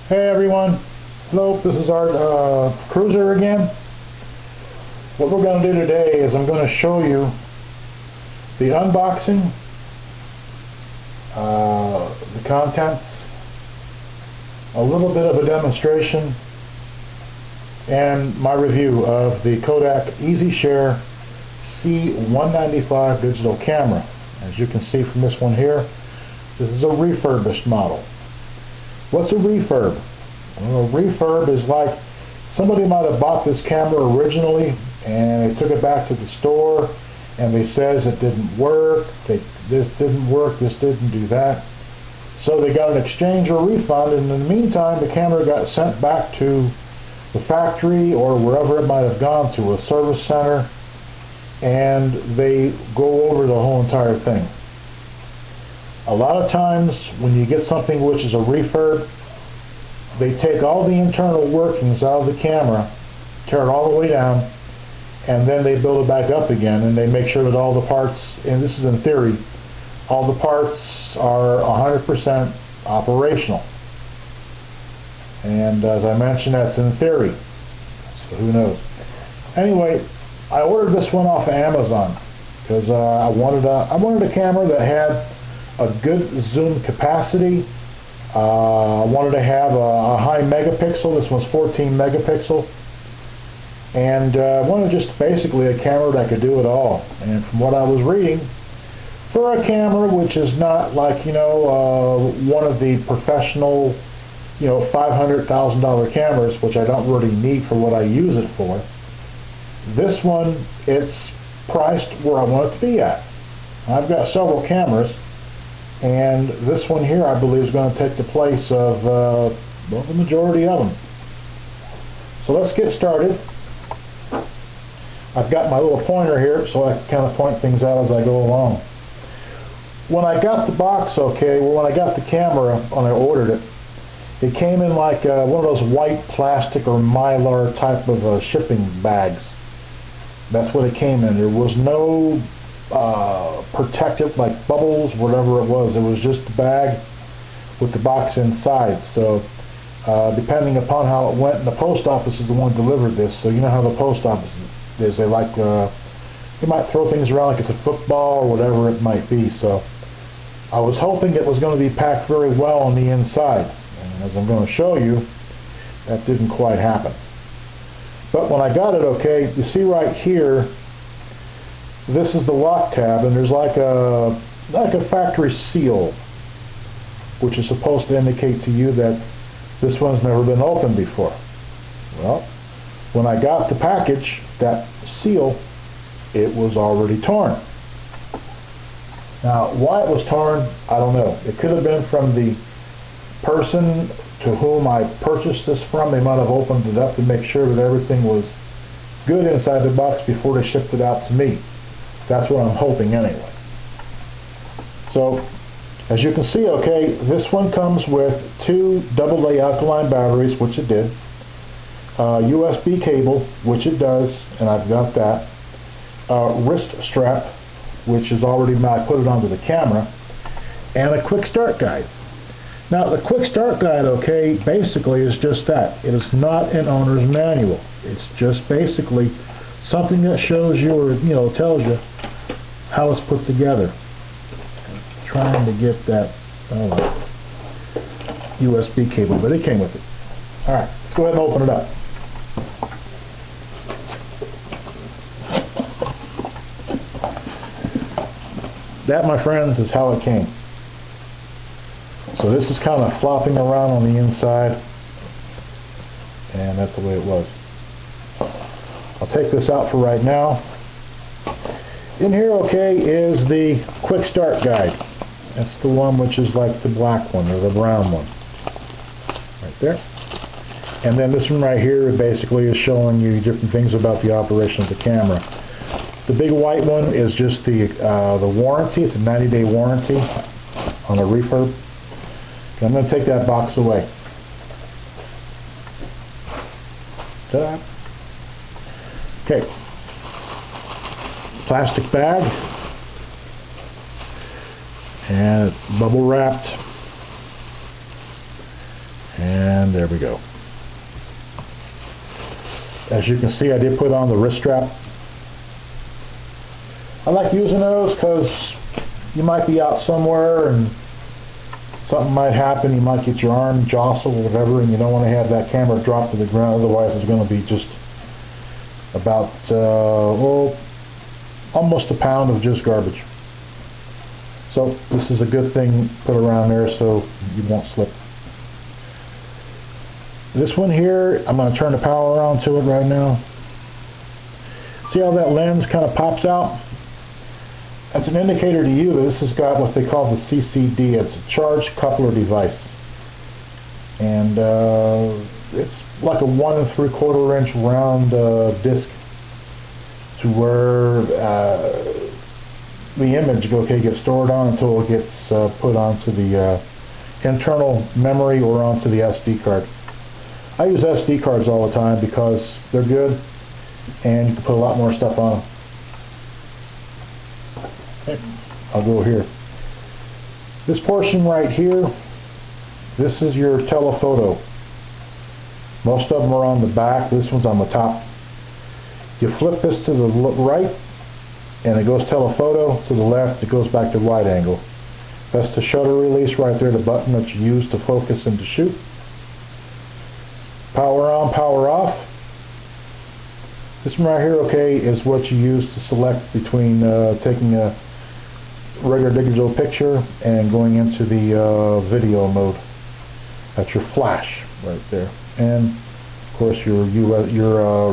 Hey everyone, hello, this is our cruiser again. What we're going to do today is I'm going to show you the unboxing, the contents, a little bit of a demonstration, and my review of the Kodak Easyshare C195 digital camera. As you can see from this one here, this is a refurbished model. What's a refurb? Well, a refurb is like somebody might have bought this camera originally and they took it back to the store and they says it didn't work, this didn't work, this didn't do that. So they got an exchange or refund, and in the meantime the camera got sent back to the factory or wherever it might have gone to, a service center, and they go over the whole entire thing. A lot of times when you get something which is a refurb, they take all the internal workings out of the camera, tear it all the way down, and then they build it back up again, and they make sure that all the parts, and this is in theory, all the parts are 100% operational. And as I mentioned, that's in theory, so who knows. Anyway, I ordered this one off of Amazon because I wanted a camera that had a good zoom capacity. I wanted to have a high megapixel. This one's 14 megapixel, and I wanted just basically a camera that could do it all. And from what I was reading, for a camera which is not like, you know, one of the professional, you know, $500,000 cameras, which I don't really need for what I use it for, this one, it's priced where I want it to be at. I've got several cameras, and this one here I believe is going to take the place of well, the majority of them. So let's get started. I've got my little pointer here so I can kind of point things out as I go along. When I got the box, okay, well, when I got the camera, when I ordered it, it came in like one of those white plastic or mylar type of shipping bags. That's what it came in. There was no protective, like bubbles, whatever it was. It was just the bag with the box inside. So depending upon how it went, and the post office is the one who delivered this, so you know how the post office is. They like they might throw things around like it's a football or whatever it might be. So I was hoping it was going to be packed very well on the inside, and as I'm going to show you, that didn't quite happen. But when I got it, okay, you see right here, this is the lock tab, and there's like a factory seal, which is supposed to indicate to you that this one's never been opened before. Well, when I got the package, that seal, it was already torn. Now, why it was torn, I don't know. It could have been from the person to whom I purchased this from. They might have opened it up to make sure that everything was good inside the box before they shipped it out to me. That's what I'm hoping anyway. So, as you can see, okay, this one comes with two AA alkaline batteries, which it did, USB cable, which it does, and I've got that, wrist strap, which is already, I put it onto the camera, and a quick start guide. Now, the quick start guide, okay, basically is just that. It is not an owner's manual. It's just basically something that shows you, or, you know, tells you how it's put together. I'm trying to get that USB cable, but it came with it. Alright, let's go ahead and open it up. That, my friends, is how it came. So this is kind of flopping around on the inside, and that's the way it was. I'll take this out for right now. In here, okay, is the quick start guide. That's the one which is like the black one or the brown one. Right there. And then this one right here basically is showing you different things about the operation of the camera. The big white one is just the warranty. It's a 90-day warranty on a refurb. Okay, I'm going to take that box away. Ta-da. Okay. Plastic bag. And it's bubble wrapped. And there we go. As you can see, I did put on the wrist strap. I like using those because you might be out somewhere and something might happen. You might get your arm jostled or whatever, and you don't want to have that camera drop to the ground. Otherwise, it's going to be just about almost a pound of just garbage. So this is a good thing to put around there so you won't slip. This one here, I'm going to turn the power on to it right now. See how that lens kind of pops out? That's an indicator to you that this has got what they call the CCD. It's a charge coupler device. And it's like a 1 3/4 inch round disc to where the image gets stored on until it gets put onto the internal memory or onto the SD card. I use SD cards all the time because they're good and you can put a lot more stuff on them. Okay, I'll go here. This portion right here, this is your telephoto. Most of them are on the back. This one's on the top. You flip this to the right and it goes telephoto. To the left it goes back to wide angle. That's the shutter release right there, the button that you use to focus and to shoot. Power on, power off. This one right here, okay, is what you use to select between taking a regular digital picture and going into the video mode. That's your flash right there. And of course your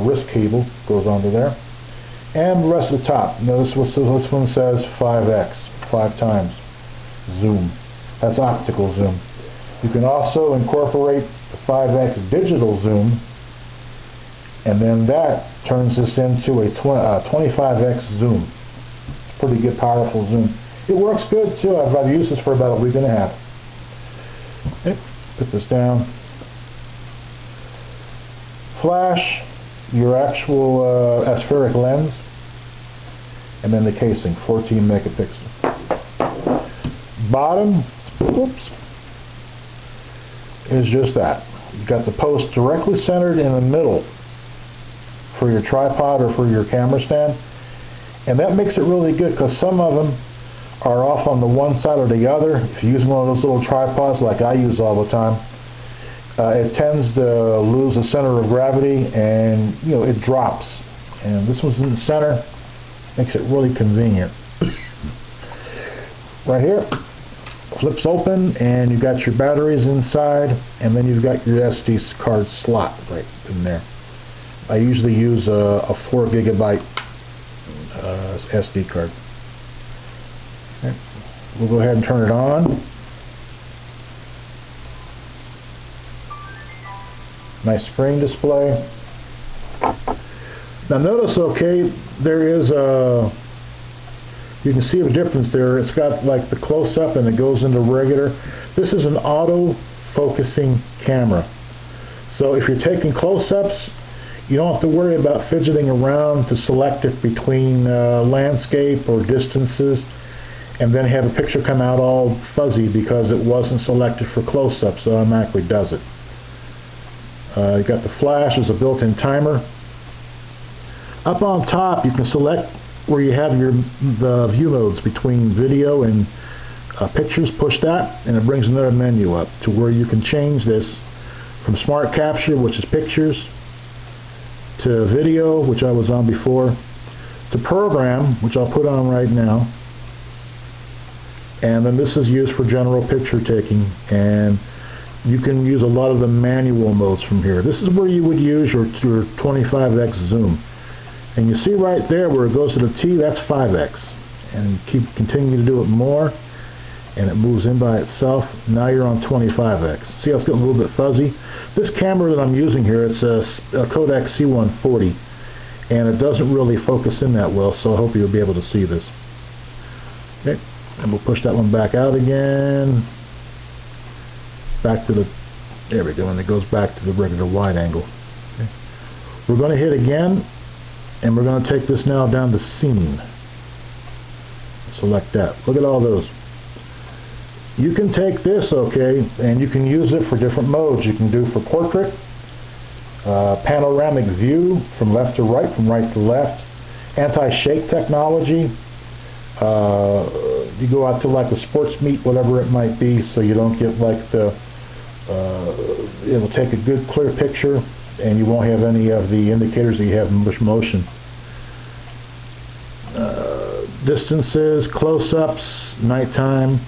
wrist cable goes onto there. And the rest of the top. Notice this one says 5x, 5 times zoom. That's optical zoom. You can also incorporate the 5x digital zoom, and then that turns this into a 25x zoom. It's pretty good, powerful zoom. It works good too. I've used this for about a week and a half. Okay, put this down. Flash, your actual aspheric lens, and then the casing, 14 megapixel. Bottom, whoops, is just that. You've got the post directly centered in the middle for your tripod or for your camera stand, and that makes it really good because some of them are off on the one side or the other. If you're using one of those little tripods like I use all the time, it tends to lose the center of gravity and it drops. And this one's in the center, makes it really convenient. Right here, flips open and you've got your batteries inside, and then you've got your SD card slot right in there. I usually use a 4 gigabyte SD card. Okay. We'll go ahead and turn it on. Nice screen display. Now notice, okay, there is you can see the difference there. It's got like the close-up and it goes into regular. This is an auto-focusing camera. So if you're taking close-ups, you don't have to worry about fidgeting around to select it between landscape or distances and then have a picture come out all fuzzy because it wasn't selected for close-up, so it automatically does it. You got the flash as a built-in timer. Up on top you can select where you have the view modes between video and pictures. Push that and it brings another menu up to where you can change this from smart capture, which is pictures, to video, which I was on before, to program, which I'll put on right now, and then this is used for general picture taking, and you can use a lot of the manual modes from here. This is where you would use your 25x zoom. And you see right there where it goes to the T, that's 5x. And continue to do it more, and it moves in by itself. Now you're on 25x. See how it's getting a little bit fuzzy? This camera that I'm using here, it's a Kodak C190, and it doesn't really focus in that well, so I hope you'll be able to see this. Okay, and we'll push that one back out again. Back to the, there we go, and it goes back to the regular wide angle. Okay. We're going to hit again, and we're going to take this now down to scene. Select that. Look at all those. You can take this, okay, and you can use it for different modes. You can do for portrait, panoramic view from left to right, from right to left, anti-shake technology. You go out to like a sports meet, whatever it might be, so you don't get like the, it'll take a good clear picture and you won't have any of the indicators that you have much motion. Distances, close-ups, nighttime,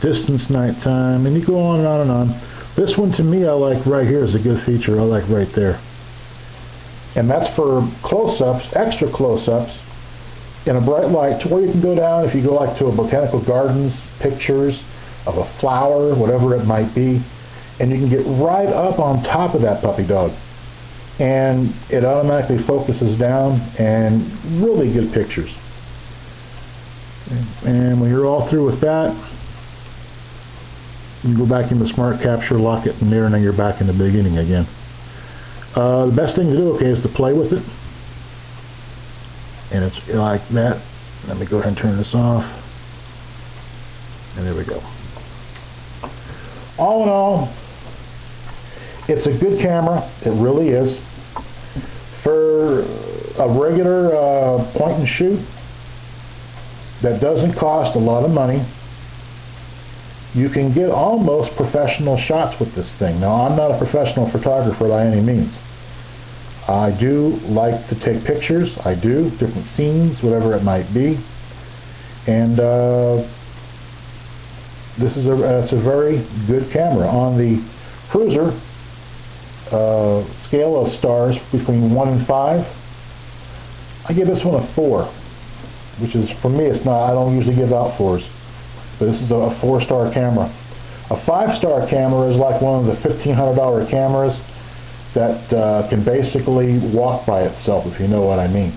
distance, nighttime, and you go on and on and on. This one to me I like right here is a good feature. I like right there. And that's for close-ups, extra close-ups in a bright light, to where you can go down, if you go like to a botanical gardens, pictures of a flower, whatever it might be, and you can get right up on top of that puppy dog. And it automatically focuses down, and really good pictures. And when you're all through with that, you can go back into Smart Capture, lock it in there, and then you're back in the beginning again. The best thing to do, okay, is to play with it. And it's like that. Let me go ahead and turn this off. And there we go. All in all, it's a good camera. It really is. For a regular point and shoot that doesn't cost a lot of money, you can get almost professional shots with this thing. Now, I'm not a professional photographer by any means. I do like to take pictures. I do, different scenes, whatever it might be. And it's a very good camera. On the cruiser, scale of stars between 1 and 5, I give this one a 4, which is, for me, it's not, I don't usually give out 4s, but this is a 4-star camera. A 5-star camera is like one of the $1,500 cameras that can basically walk by itself, if you know what I mean.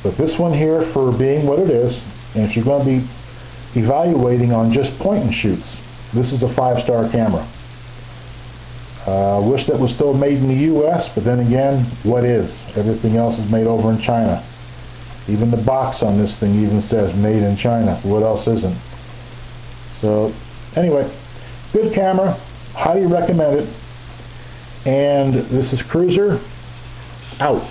But this one here, for being what it is, and if you're going to be evaluating on just point and shoots, this is a 5-star camera. I wish that was still made in the US, but then again, what is? Everything else is made over in China. Even the box on this thing even says made in China. What else isn't? So anyway, good camera, highly recommend it. And this is Cruiser out.